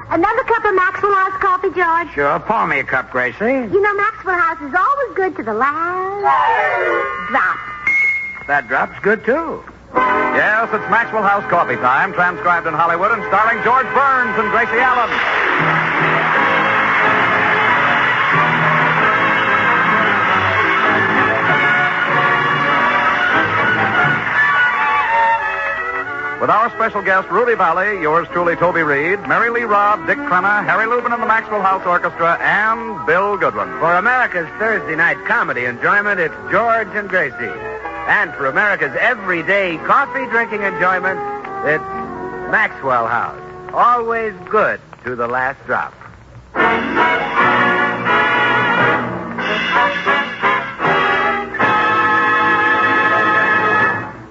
Another cup of Maxwell House coffee, George? Sure, pour me a cup, Gracie. You know, Maxwell House is always good to the last drop. That drop's good, too. Yes, it's Maxwell House coffee time, transcribed in Hollywood and starring George Burns and Gracie Allen. With our special guest, Rudy Vallee, yours truly, Toby Reed, Mary Lee Robb, Dick Crenna, Harry Lubin and the Maxwell House Orchestra, and Bill Goodwin. For America's Thursday night comedy enjoyment, it's George and Gracie. And for America's everyday coffee-drinking enjoyment, it's Maxwell House. Always good to the last drop.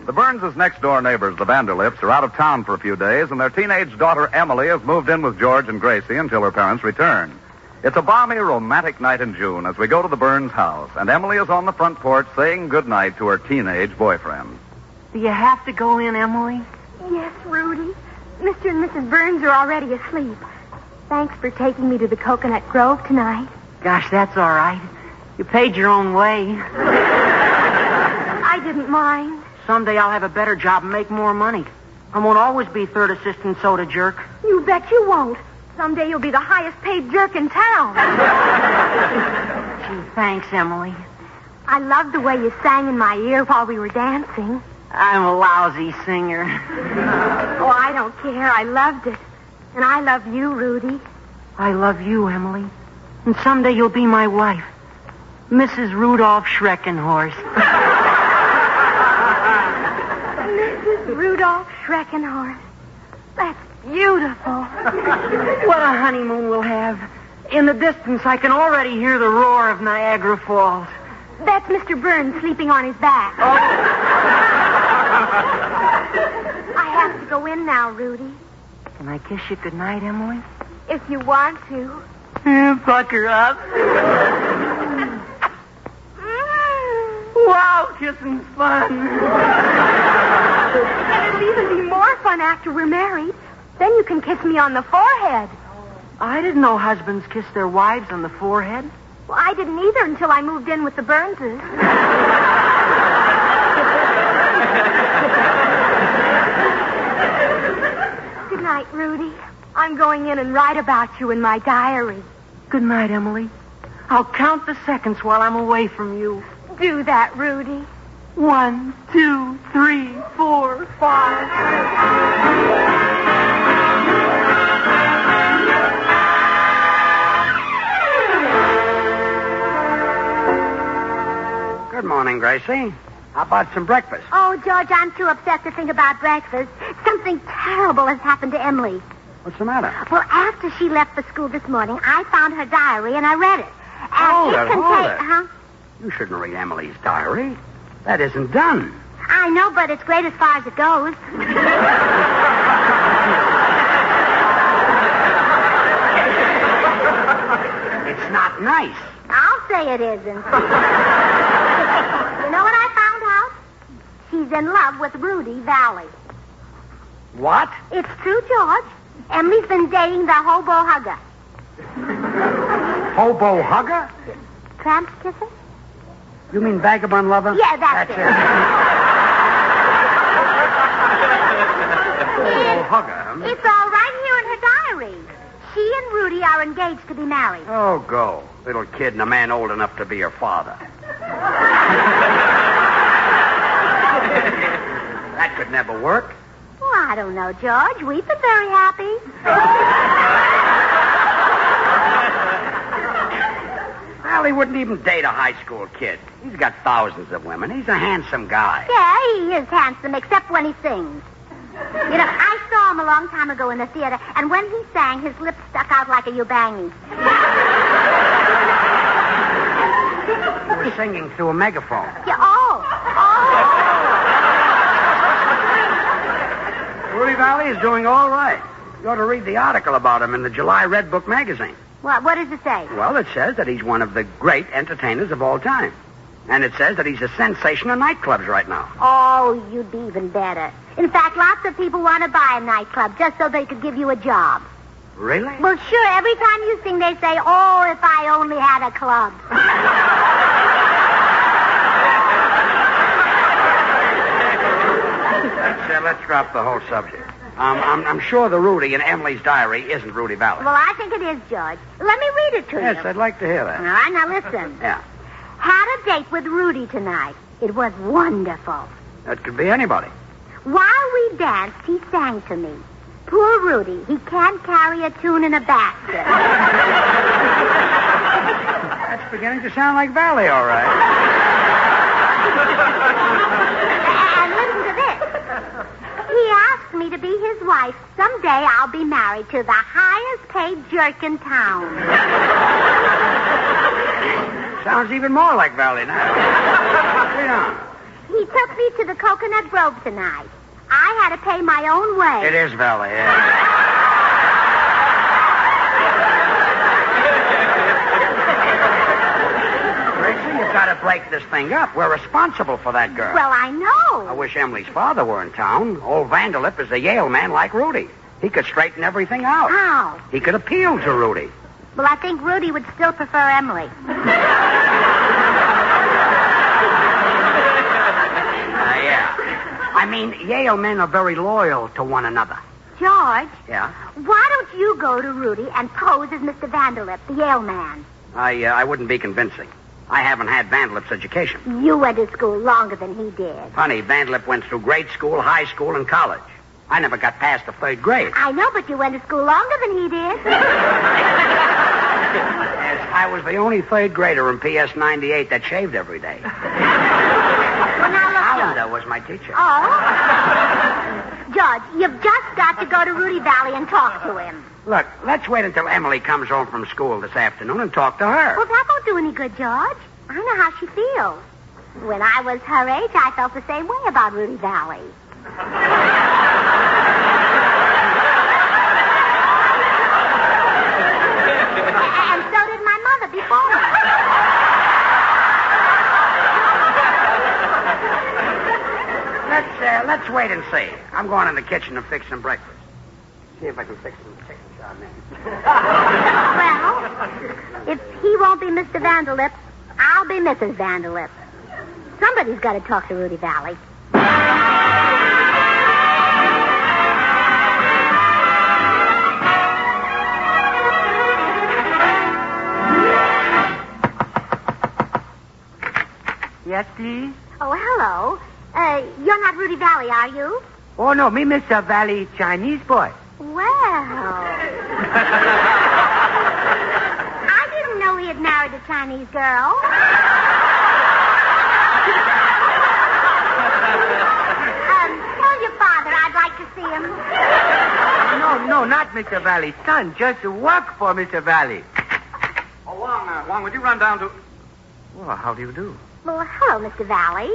The Burns' next-door neighbors, the Vanderlips, are out of town for a few days, and their teenage daughter, Emily, has moved in with George and Gracie until her parents return. It's a balmy, romantic night in June as we go to the Burns house, and Emily is on the front porch saying goodnight to her teenage boyfriend. Do you have to go in, Emily? Yes, Rudy. Mr. and Mrs. Burns are already asleep. Thanks for taking me to the Coconut Grove tonight. Gosh, that's all right. You paid your own way. I didn't mind. Someday I'll have a better job and make more money. I won't always be third assistant soda jerk. You bet you won't. Someday you'll be the highest paid jerk in town. Gee, thanks, Emily. I loved the way you sang in my ear while we were dancing. I'm a lousy singer. Oh, I don't care. I loved it. And I love you, Rudy. I love you, Emily. And someday you'll be my wife, Mrs. Rudolph Schreckenhorst. Mrs. Rudolph Schreckenhorst. That's beautiful. What a honeymoon we'll have. In the distance, I can already hear the roar of Niagara Falls. That's Mr. Burns sleeping on his back. Oh. I have to go in now, Rudy. Can I kiss you goodnight, Emily? If you want to. Fuck her up. Wow, kissing's fun. And it'll even be more fun after we're married. Then you can kiss me on the forehead. I didn't know husbands kiss their wives on the forehead. Well, I didn't either until I moved in with the Burnses. Good night, Rudy. I'm going in and write about you in my diary. Good night, Emily. I'll count the seconds while I'm away from you. Do that, Rudy. 1, 2, 3, 4, 5. Good morning, Gracie. How about some breakfast? Oh, George, I'm too upset to think about breakfast. Something terrible has happened to Emily. What's the matter? Well, after she left for school this morning, I found her diary and I read it. And Hold it. Huh? You shouldn't read Emily's diary. That isn't done. I know, but it's great as far as it goes. It's not nice. I'll say it isn't. You know what I found out? She's in love with Rudy Vallee. What? It's true, George. Emily's been dating the hobo hugger. Hobo hugger? Tramp kisser? You mean vagabond lover? Yeah, that's it. Hobo hugger, huh? It's all right here in her diary. She and Rudy are engaged to be married. Oh, go. Little kid and a man old enough to be her father. That could never work. Well, I don't know, George. We've been very happy. Well, he wouldn't even date a high school kid. He's got thousands of women. He's a handsome guy. Yeah, he is handsome, except when he sings. You know, I saw him a long time ago in the theater, and when he sang, his lips stuck out like a ubangi. He was singing through a megaphone. Yeah, oh. Rudy Vallee is doing all right. You ought to read the article about him in the July Red Book magazine. What does it say? Well, it says that he's one of the great entertainers of all time. And it says that he's a sensation in nightclubs right now. Oh, you'd be even better. In fact, lots of people want to buy a nightclub just so they could give you a job. Really? Well, sure. Every time you sing, they say, "Oh, if I only had a club." Let's drop the whole subject. I'm sure the Rudy in Emily's diary isn't Rudy Vallee. Well, I think it is, George. Let me read it to you. Yes, I'd like to hear All that. right, now listen. Yeah. Had a date with Rudy tonight. It was wonderful. That could be anybody. While we danced, he sang to me. Poor Rudy, he can't carry a tune in a basket. That's beginning to sound like Vallee, all right. And listen to this. He asked me to be his wife. Someday I'll be married to the highest paid jerk in town. Sounds even more like Vallee now. Read on. He took me to the Coconut Grove tonight. I had to pay my own way. It is Vallee, yeah. Gracie, you've got to break this thing up. We're responsible for that girl. Well, I know. I wish Emily's father were in town. Old Vanderlip is a Yale man like Rudy. He could straighten everything out. How? He could appeal to Rudy. Well, I think Rudy would still prefer Emily. Yeah. I mean, Yale men are very loyal to one another. George, Yeah? why don't you go to Rudy and pose as Mr. Vanderlip, the Yale man? I wouldn't be convincing. I haven't had Vanderlip's education. You went to school longer than he did. Honey, Vanderlip went through grade school, high school, and college. I never got past the third grade. I know, but you went to school longer than he did. Yes, I was the only third grader in PS 98 that shaved every day. Well, now look, Hollander was my teacher. Oh? George, you've just got to go to Rudy Vallee and talk to him. Look, let's wait until Emily comes home from school this afternoon and talk to her. Well, that won't do any good, George. I know how she feels. When I was her age, I felt the same way about Rudy Vallee. And so did my mother before me. Let's wait and see. I'm going in the kitchen to fix some breakfast. See if I can fix some chicken charmin. Well, if he won't be Mr. Vanderlip, I'll be Mrs. Vanderlip. Somebody's got to talk to Rudy Vallee. Yes, please? Oh, hello. You're not Rudy Vallee, are you? Oh, no, me Mr. Vallee Chinese boy. Well. I didn't know he had married a Chinese girl. Tell your father I'd like to see him. No, not Mr. Vallee's son. Just work for Mr. Vallee. Oh, Wong, would you run down to... Well, how do you do? Well, hello, Mr. Vallee.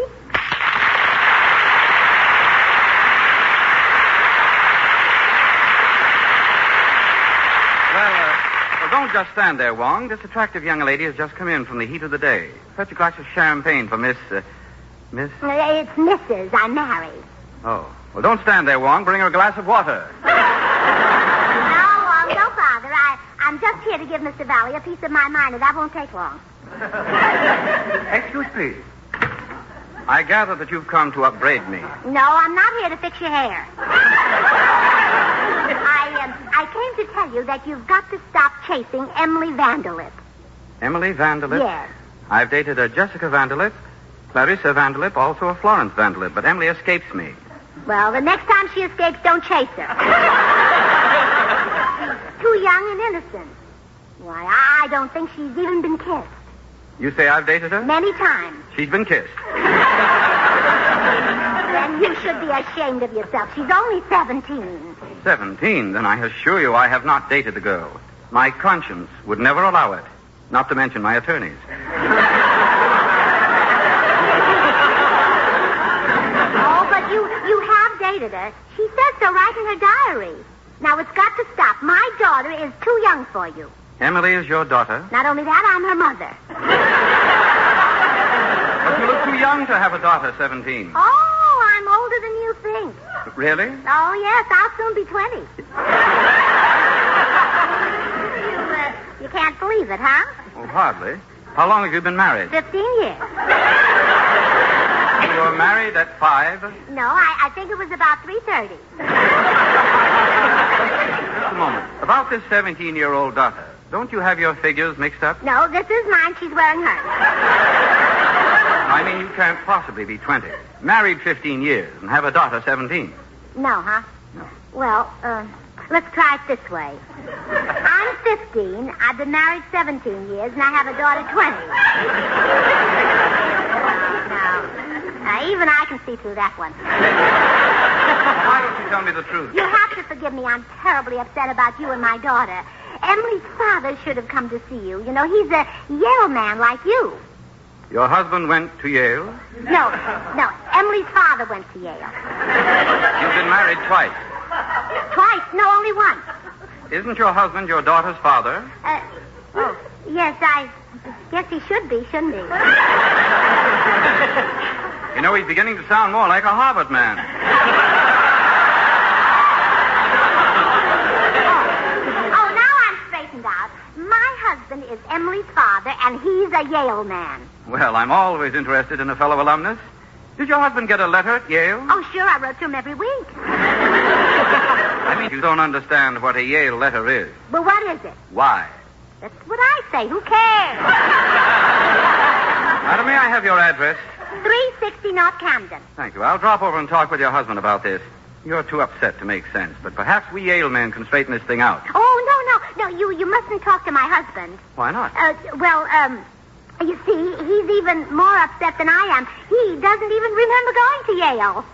Well, don't just stand there, Wong. This attractive young lady has just come in from the heat of the day. Fetch a glass of champagne for Miss... It's Mrs. I'm married. Oh. Well, don't stand there, Wong. Bring her a glass of water. No, don't bother. I'm just here to give Mr. Vallee a piece of my mind, and that won't take long. Excuse, please. I gather that you've come to upbraid me. No, I'm not here to fix your hair. I came to tell you that you've got to stop chasing Emily Vanderlip. Emily Vanderlip? Yes. I've dated a Jessica Vanderlip, Clarissa Vanderlip, also a Florence Vanderlip, but Emily escapes me. Well, the next time she escapes, don't chase her. She's too young and innocent. Why, I don't think she's even been kissed. You say I've dated her? Many times. She's been kissed. Then you should be ashamed of yourself. She's only 17. 17? Then I assure you I have not dated the girl. My conscience would never allow it, not to mention my attorneys. Oh, but you have dated her. She says so right in her diary. Now, it's got to stop. My daughter is too young for you. Emily is your daughter? Not only that, I'm her mother. But you look too young to have a daughter, 17. Oh, I'm older than you think. Really? Oh, yes, I'll soon be 20. believe it, huh? Oh, hardly. How long have you been married? 15 years. You were married at 5? No, I think it was about 3:30. Just a moment. About this 17-year-old daughter, don't you have your figures mixed up? No, this is mine. She's wearing hers. I mean, you can't possibly be 20. Married 15 years and have a daughter 17. No, huh? No. Well, let's try it this way. I'm 15, I've been married 17 years, and I have a daughter 20. Now, even I can see through that one. Why don't you tell me the truth? You have to forgive me. I'm terribly upset about you and my daughter. Emily's father should have come to see you. You know, he's a Yale man like you. Your husband went to Yale? No. Emily's father went to Yale. You've been married twice. Twice? No, only once. Isn't your husband your daughter's father? Yes, I guess he should be, shouldn't he? You know, he's beginning to sound more like a Harvard man. Oh, now I'm straightened out. My husband is Emily's father, and he's a Yale man. Well, I'm always interested in a fellow alumnus. Did your husband get a letter at Yale? Oh, sure, I wrote to him every week. I mean, you don't understand what a Yale letter is. Well, what is it? Why? That's what I say. Who cares? Madam, may I have your address? 360 North Camden. Thank you. I'll drop over and talk with your husband about this. You're too upset to make sense, but perhaps we Yale men can straighten this thing out. Oh, no, you mustn't talk to my husband. Why not? You see, he's even more upset than I am. He doesn't even remember going to Yale.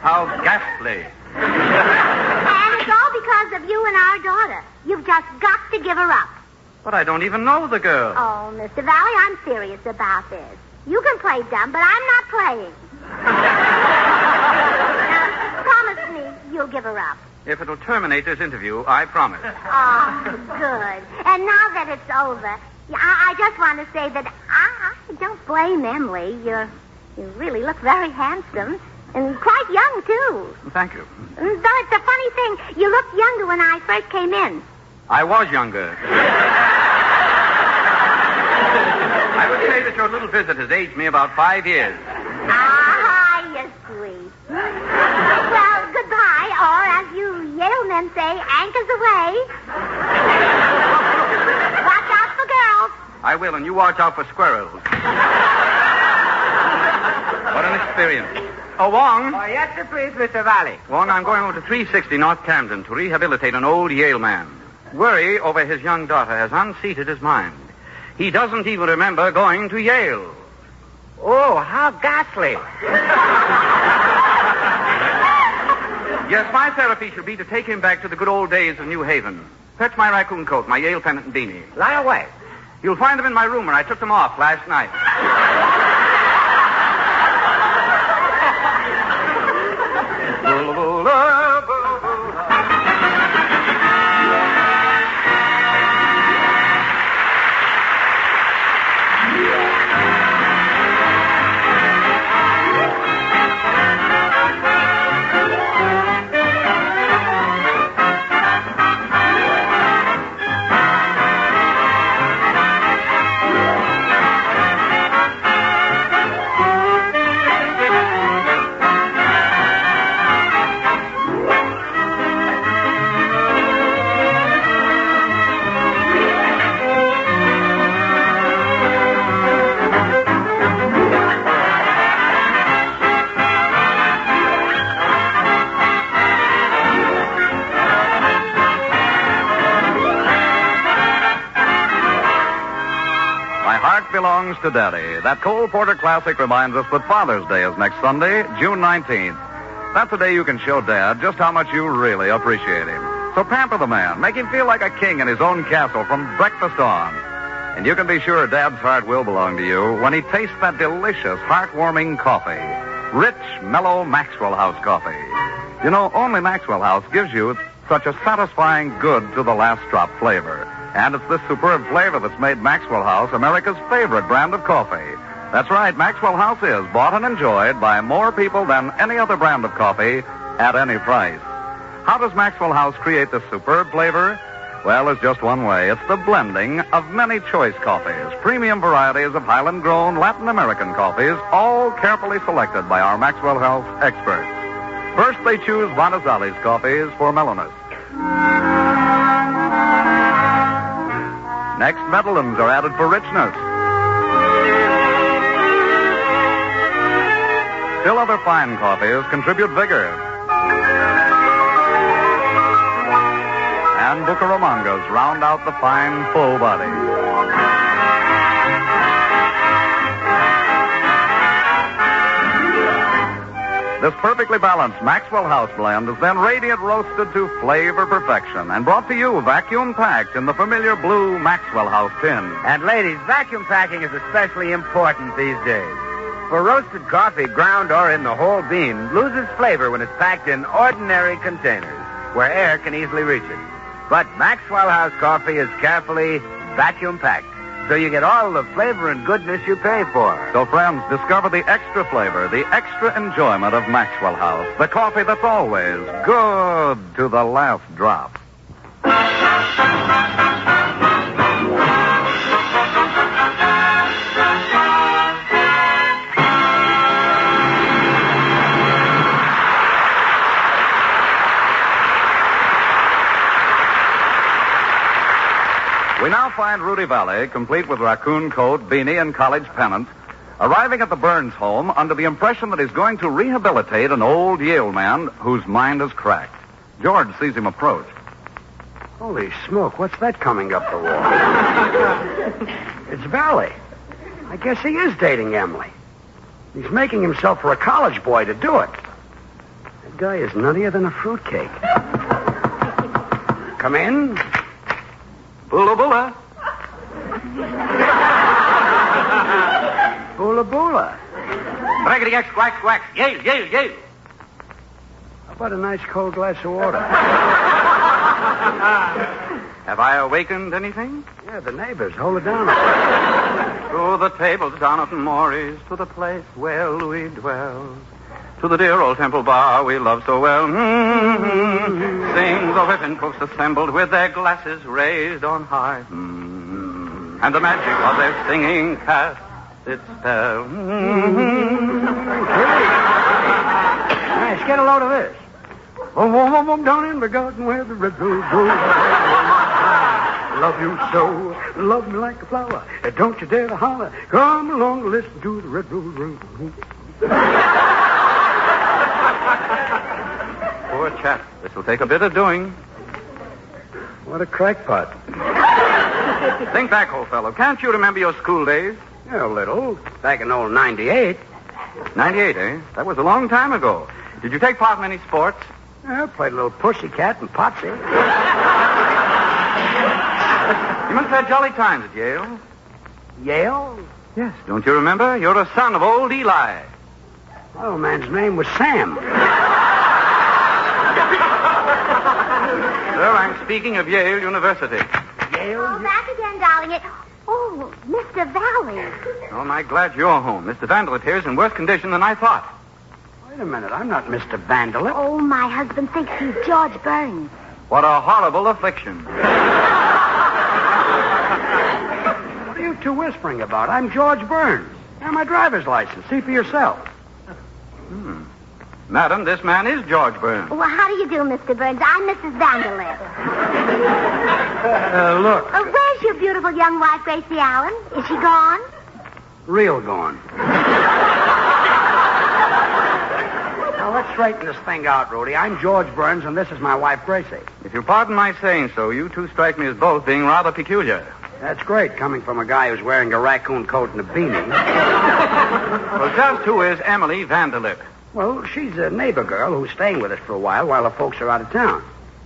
How ghastly. And it's all because of you and our daughter. You've just got to give her up. But I don't even know the girl. Oh, Mr. Vallee, I'm serious about this. You can play dumb, but I'm not playing. Now, promise me you'll give her up. If it'll terminate this interview, I promise. Oh, good. And now that it's over, I just want to say that I don't blame Emily. You really look very handsome. And quite young, too. Thank you. Though it's a funny thing, you looked younger when I first came in. I was younger. I would say that your little visit has aged me about 5 years. Ah, you're sweet. Well, goodbye, or as you Yale men say, anchors away. Watch out for girls. I will, and you watch out for squirrels. What an experience. Oh, Wong. Oh, yes, sir, please, Mr. Vallee. Wong, I'm going over to 360 North Camden to rehabilitate an old Yale man. Worry over his young daughter has unseated his mind. He doesn't even remember going to Yale. Oh, how ghastly. Yes, my therapy should be to take him back to the good old days of New Haven. Fetch my raccoon coat, my Yale pennant and beanie. Lie away. You'll find them in my room where I took them off last night. Belongs to Daddy. That Cole Porter classic reminds us that Father's Day is next Sunday, June 19th. That's the day you can show Dad just how much you really appreciate him. So pamper the man. Make him feel like a king in his own castle from breakfast on. And you can be sure Dad's heart will belong to you when he tastes that delicious, heartwarming coffee. Rich, mellow Maxwell House coffee. You know, only Maxwell House gives you such a satisfying good to the last drop flavor. And it's this superb flavor that's made Maxwell House America's favorite brand of coffee. That's right, Maxwell House is bought and enjoyed by more people than any other brand of coffee at any price. How does Maxwell House create this superb flavor? Well, there's just one way. It's the blending of many choice coffees, premium varieties of Highland-grown Latin American coffees, all carefully selected by our Maxwell Health experts. First, they choose Vanderlip's coffees for mellowness. Next, Medellins are added for richness. Still other fine coffees contribute vigor. And Bucaramangas round out the fine, full body. This perfectly balanced Maxwell House blend is then radiant roasted to flavor perfection and brought to you vacuum-packed in the familiar blue Maxwell House tin. And ladies, vacuum packing is especially important these days. For roasted coffee, ground or in the whole bean, loses flavor when it's packed in ordinary containers where air can easily reach it. But Maxwell House coffee is carefully vacuum packed, so you get all the flavor and goodness you pay for. So, friends, discover the extra flavor, the extra enjoyment of Maxwell House, the coffee that's always good to the last drop. We now find Rudy Vallee, complete with raccoon coat, beanie, and college pennant, arriving at the Burns home under the impression that he's going to rehabilitate an old Yale man whose mind is cracked. George sees him approach. Holy smoke, what's that coming up the wall? It's Vallee. I guess he is dating Emily. He's making himself for a college boy to do it. That guy is nuttier than a fruitcake. Come in. Bula bula. Bula bula. Braggity X, quack, quack. Yale, Yale, Yale. How about a nice cold glass of water? Have I awakened anything? Yeah, the neighbors. Hold it down. To the tables down at Maury's, to the place where Louis dwells, to the dear old temple bar we love so well. Sing the whipping cooks assembled with their glasses raised on high. And the magic of their singing cast its spell. Nice, get a load of this. Down in the garden where the red rose grows. Love you so, love me like a flower. Don't you dare to holler. Come along and listen to the red rose grow. Poor chap. This will take a bit of doing. What a crackpot. Think back, old fellow. Can't you remember your school days? Yeah, a little. Back in old 98. 98, eh? That was a long time ago. Did you take part in any sports? Yeah, played a little pussycat and potsy. You must have had jolly times at Yale. Yale? Yes. Don't you remember? You're a son of old Eli. Oh, man's name was Sam. Sir, I'm speaking of Yale University. Yale? Oh, back again, darling. Oh, Mr. Vallee. Oh, am I glad you're home. Mr. Vanderlip here is in worse condition than I thought. Wait a minute. I'm not Mr. Vanderlip. Oh, my husband thinks he's George Burns. What a horrible affliction. What are you two whispering about? I'm George Burns. And my driver's license. See for yourself. Madam, this man is George Burns. Well, how do you do, Mr. Burns? I'm Mrs. Vanderlip. Look. Where's your beautiful young wife, Gracie Allen? Is she gone? Real gone. Now, let's straighten this thing out, Rudy. I'm George Burns, and this is my wife, Gracie. If you pardon my saying so, you two strike me as both being rather peculiar. That's great, coming from a guy who's wearing a raccoon coat and a beanie. Well, just who is Emily Vanderlip? Well, she's a neighbor girl who's staying with us for a while the folks are out of town.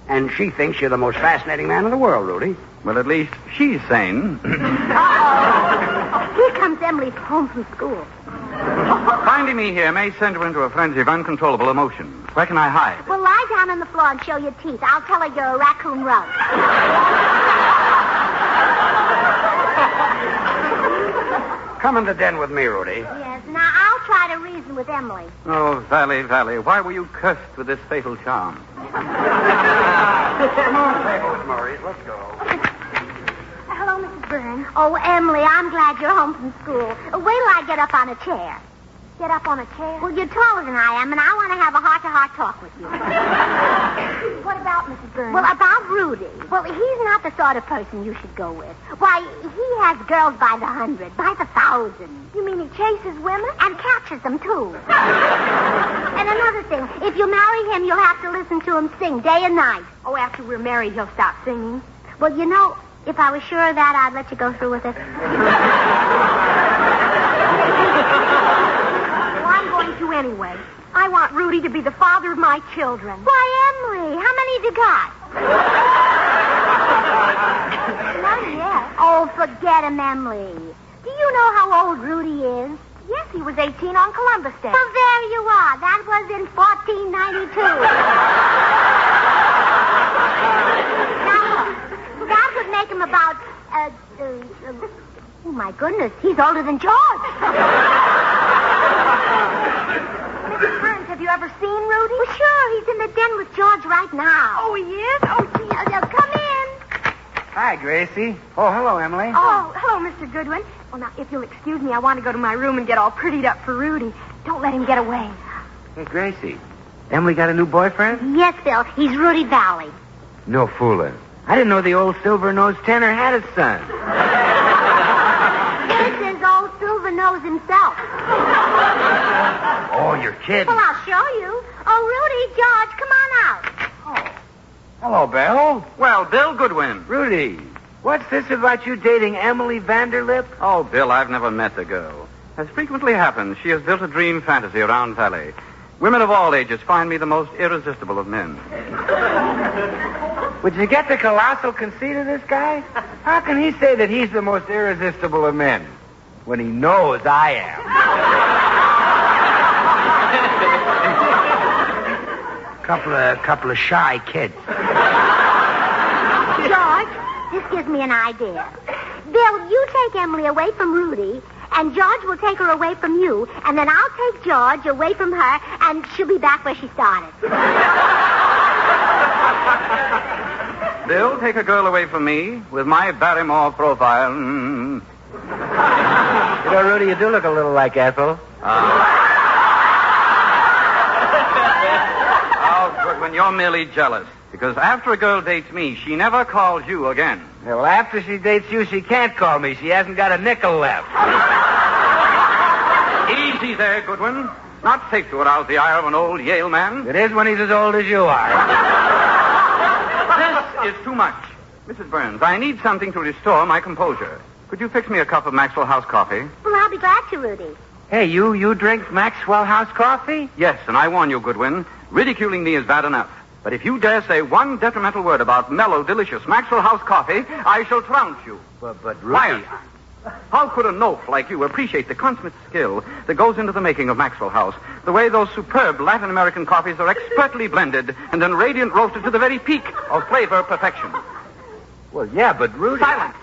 And she thinks you're the most fascinating man in the world, Rudy. Well, at least she's sane. Here comes Emily home from school. Finding me here may send her into a frenzy of uncontrollable emotion. Where can I hide? Well, lie down on the floor and show your teeth. I'll tell her you're a raccoon rug. Come in the den with me, Rudy. Yes, now I'll try to reason with Emily. Oh, Vallee, Vallee, why were you cursed with this fatal charm? Come on, Mabel Murray. Let's go. Hello, Mrs. Burns. Oh, Emily, I'm glad you're home from school. Wait till I get up on a chair. Get up on a chair? Well, you're taller than I am, and I want to have a heart-to-heart talk with you. What about Mrs. Burns? Well, about Rudy. Well, he's not the sort of person you should go with. Why, he has girls by the 100, by the 1,000. You mean he chases women? And catches them, too. And another thing, if you marry him, you'll have to listen to him sing day and night. Oh, after we're married, he'll stop singing. Well, you know, if I was sure of that, I'd let you go through with it. To anyway. I want Rudy to be the father of my children. Why, Emily, how many have you got? Not yet. Oh, forget him, Emily. Do you know how old Rudy is? Yes, he was 18 on Columbus Day. Well, there you are. That was in 1492. Now, that would make him about, oh, my goodness, he's older than George. Mrs. Burns, have you ever seen Rudy? Well, sure. He's in the den with George right now. Oh, he is? Oh, gee. Come in. Hi, Gracie. Oh, hello, Emily. Oh, hello, Mr. Goodwin. Well, now, if you'll excuse me, I want to go to my room and get all prettied up for Rudy. Don't let him get away. Hey, Gracie. Emily got a new boyfriend? Yes, Bill. He's Rudy Vallee. No fooling. I didn't know the old silver-nosed tenor had a son. This is old Silver Nose himself. Oh, you're kidding. Well, I'll show you. Oh, Rudy, George, come on out. Oh. Hello, Bill. Well, Bill Goodwin. Rudy, what's this about you dating Emily Vanderlip? Oh, Bill, I've never met the girl. As frequently happens, she has built a dream fantasy around Vallee. Women of all ages find me the most irresistible of men. Would you get the colossal conceit of this guy? How can he say that he's the most irresistible of men when he knows I am? Couple of shy kids. George, this gives me an idea. Bill, you take Emily away from Rudy, and George will take her away from you, and then I'll take George away from her, and she'll be back where she started. Bill, take a girl away from me with my Barrymore profile. You know, Rudy, you do look a little like Ethel. Oh, Goodwin, you're merely jealous. Because after a girl dates me, she never calls you again. Well, after she dates you, she can't call me. She hasn't got a nickel left. Easy there, Goodwin. Not safe to arouse the ire of an old Yale man. It is when he's as old as you are. This is too much. Mrs. Burns, I need something to restore my composure. Could you fix me a cup of Maxwell House coffee? Well, I'll be glad to, Rudy. Hey, you drink Maxwell House coffee? Yes, and I warn you, Goodwin, ridiculing me is bad enough. But if you dare say one detrimental word about mellow, delicious Maxwell House coffee, I shall trounce you. But Rudy... Quiet. How could a nope like you appreciate the consummate skill that goes into the making of Maxwell House? The way those superb Latin American coffees are expertly blended and then radiant roasted to the very peak of flavor perfection. Well, yeah, but Rudy... Silence.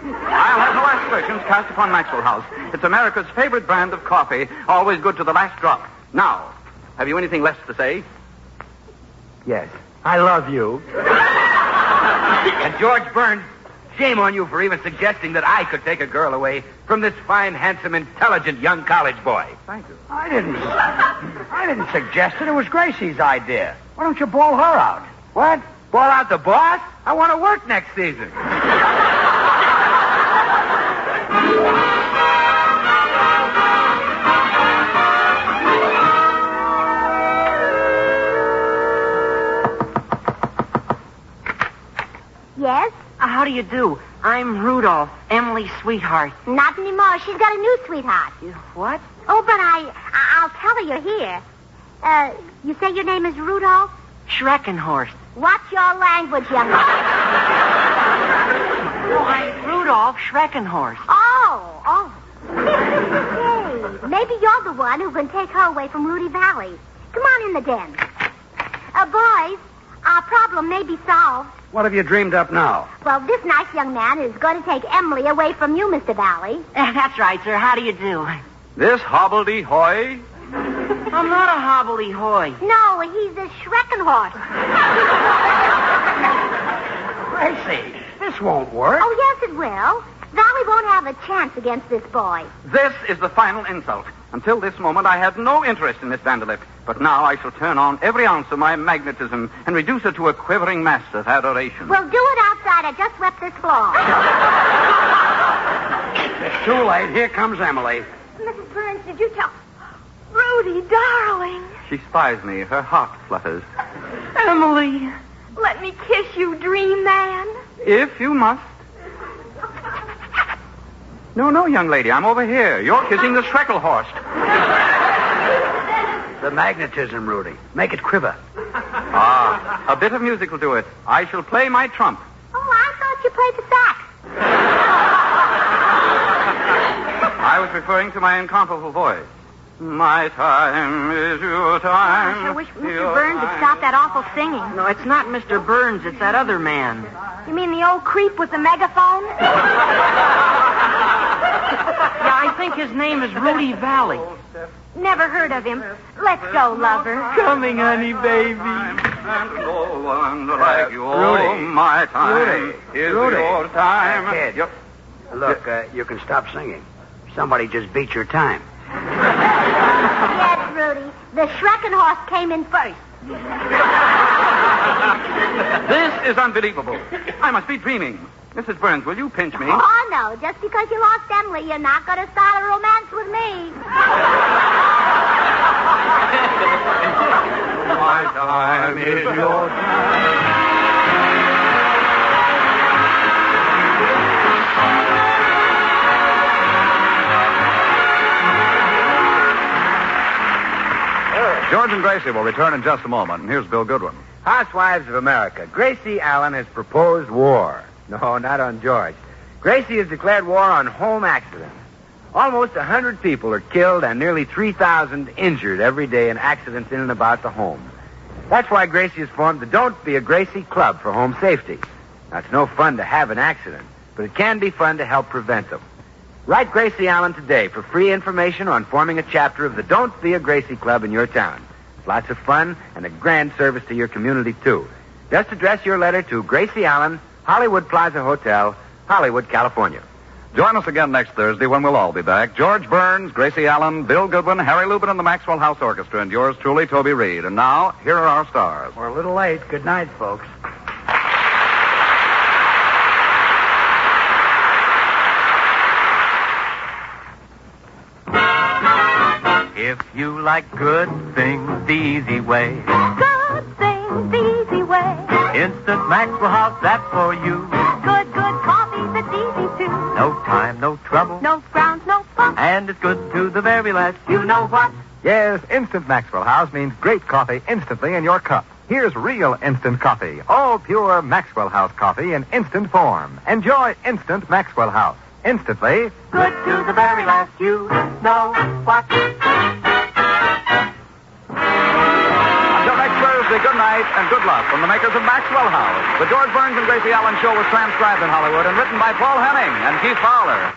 I'll have no aspersions cast upon Maxwell House. It's America's favorite brand of coffee, always good to the last drop. Now, have you anything less to say? Yes. I love you. And George Burns, shame on you for even suggesting that I could take a girl away from this fine, handsome, intelligent young college boy. Thank you. I didn't suggest it. It was Gracie's idea. Why don't you ball her out? What? Ball out the boss? I want to work next season. Yes? How do you do? I'm Rudolph, Emily's sweetheart. Not anymore. She's got a new sweetheart. What? Oh, but I'll tell her you're here. You say your name is Rudolph? Schreckenhorst. Watch your language, young man. No, I'm Rudolph Schreckenhorst. Oh. Hey, maybe you're the one who can take her away from Rudy Vallee. Come on in the den. Boys, our problem may be solved. What have you dreamed up now? Well, this nice young man is going to take Emily away from you, Mr. Vallee. That's right, sir. How do you do? This hobbledehoy I'm not a hobbly-hoy. No, he's a Schreckenhorst. Gracie, this won't work. Oh, yes, it will. Vallee won't have a chance against this boy. This is the final insult. Until this moment, I had no interest in Miss Vanderlip. But now I shall turn on every ounce of my magnetism and reduce her to a quivering mass of adoration. Well, do it outside. I just swept this floor. It's too late. Here comes Emily. Mrs. Burns, did you tell... Rudy, darling. She spies me. Her heart flutters. Emily. Let me kiss you, dream man. If you must. No, young lady. I'm over here. You're kissing the Schreckelhorst. The magnetism, Rudy. Make it quiver. Ah, a bit of music will do it. I shall play my trump. Oh, I thought you played the sax. I was referring to my incomparable voice. My time is your time. Gosh, I wish Mr. Burns had stopped that awful singing. No, it's not Mr. Burns. It's that other man. You mean the old creep with the megaphone? Yeah, I think his name is Rudy Vallee. Never heard of him. Let's go, lover. Coming, honey, baby. And no one like you. Rudy. My time is Rudy. your time. Kid. Look, you can stop singing. Somebody just beat your time. Yes, Rudy. The Schreckenhorst came in first. This is unbelievable. I must be dreaming. Mrs. Burns, will you pinch me? Oh, no. Just because you lost Emily, you're not going to start a romance with me. My time is your time. George and Gracie will return in just a moment. And here's Bill Goodwin. Housewives of America, Gracie Allen has proposed war. No, not on George. Gracie has declared war on home accidents. Almost 100 people are killed and nearly 3,000 injured every day in accidents in and about the home. That's why Gracie has formed the Don't Be a Gracie Club for home safety. Now, it's no fun to have an accident, but it can be fun to help prevent them. Write Gracie Allen today for free information on forming a chapter of the Don't Be a Gracie Club in your town. It's lots of fun and a grand service to your community, too. Just address your letter to Gracie Allen, Hollywood Plaza Hotel, Hollywood, California. Join us again next Thursday when we'll all be back. George Burns, Gracie Allen, Bill Goodwin, Harry Lubin, and the Maxwell House Orchestra, and yours truly, Toby Reed. And now, here are our stars. We're a little late. Good night, folks. If you like good things the easy way, Good things the easy way. Instant Maxwell House, that's for you. Good coffee that's easy too. No time, no trouble, No grounds, no fun. and it's good to the very last. You know what? Yes, Instant Maxwell House means great coffee instantly in your cup. Here's real instant coffee. All pure Maxwell House coffee in instant form. Enjoy instant Maxwell House. Instantly. Good to the very last. You know what? Until next Thursday, good night and good luck from the makers of Maxwell House. The George Burns and Gracie Allen Show was transcribed in Hollywood and written by Paul Henning and Keith Fowler.